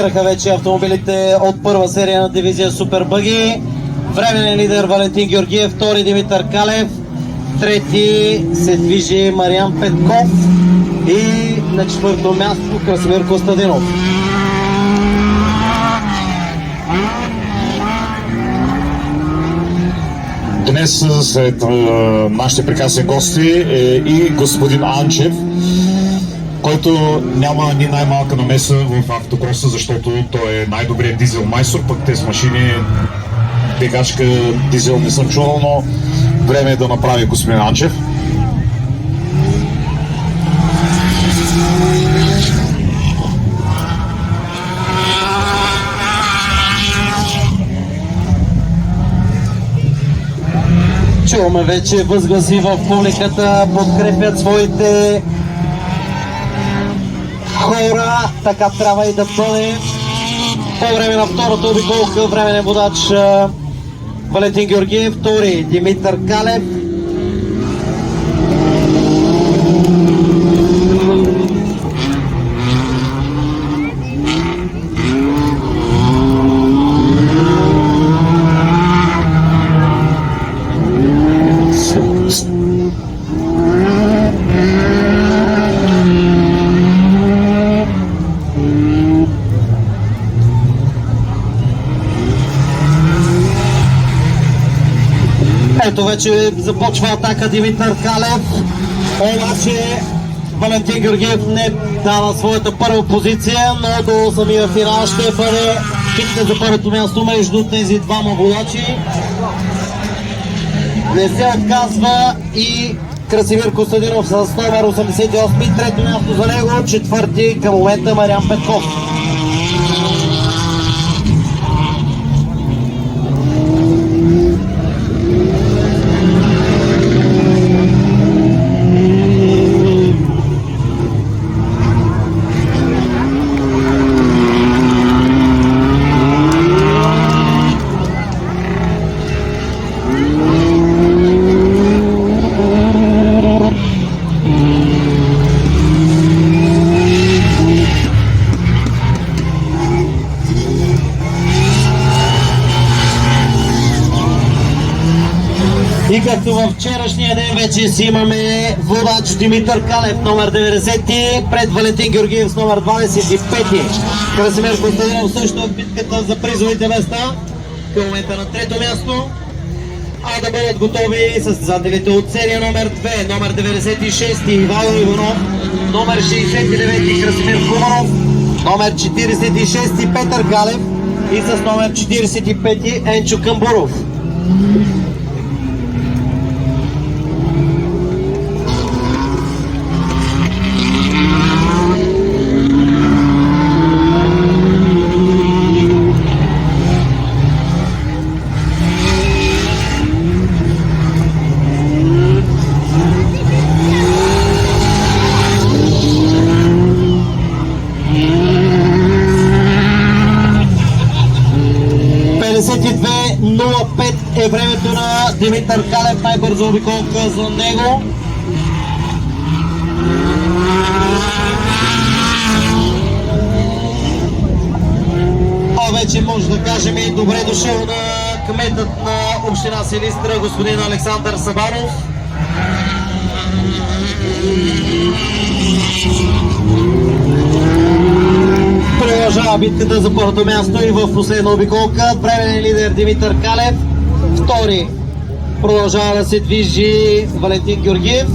стартираха вече автомобилите от първа серия на дивизия Супер Бъги. Временен лидер Валентин Георгиев, втори Димитър Калев, трети се движи Мариан Петков и на четвърто място Красимир Костадинов. Днес сред нашите прекрасни гости е и господин Анчев, който няма ни най-малка намеса в автокроса, защото той е най-добрият дизел майстор, пък те с машини бегачка дизел не съм чувал, но време е да направи господин Анчев. Чуваме вече възгласи в публиката, подкрепят своите хора, така трябва и да бъде. По време на втората обиколка временен водач Валентин Георгиев, втори Димитър Калев. Ето вече започва атака Димитър Калев, обаче Валентин Георгиев не дава своята първа позиция, но до самия финал ще бъде битка за първото място между тези двама водачи. Не се отказва и Красимир Костадинов с номер 88, трето място за него, четвърти към момента Мариан Петков. И както във вчерашния ден вече си имаме водач Димитър Калев, номер 90, пред Валентин Георгиев с номер 25. Красимир Костадинов също в битката за призовите места към момента на трето място. А да бъдат готови състезателите от серия номер 2, номер 96 Ивайло Иванов, номер 69 Красимир Куманов, номер 46 Петър Галев и с номер 45 Енчо Камбуров. Е времето на Димитър Калев, най-бързо обиколка за него. А вече може да кажем и добре дошъл на кметът на община Силистра, господин Александър Сабанов. Продължава битката за първото място и в последна обиколка временен лидер Димитър Калев. Втори продължава да се движи Валентин Георгиев.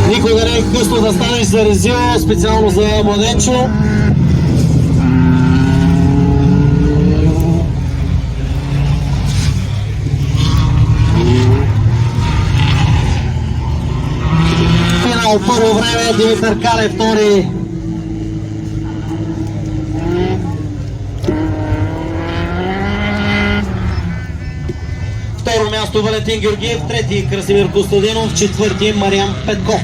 Никога не е късно да станеш за резил, специално за младенчо. Първо време Димитър Калев, втори второ място Валентин Георгиев, трети Красимир Костадинов, четвърти Мариан Петков.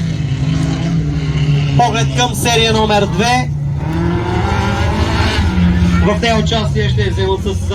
Поглед към серия номер 2. В нея участие ще вземат с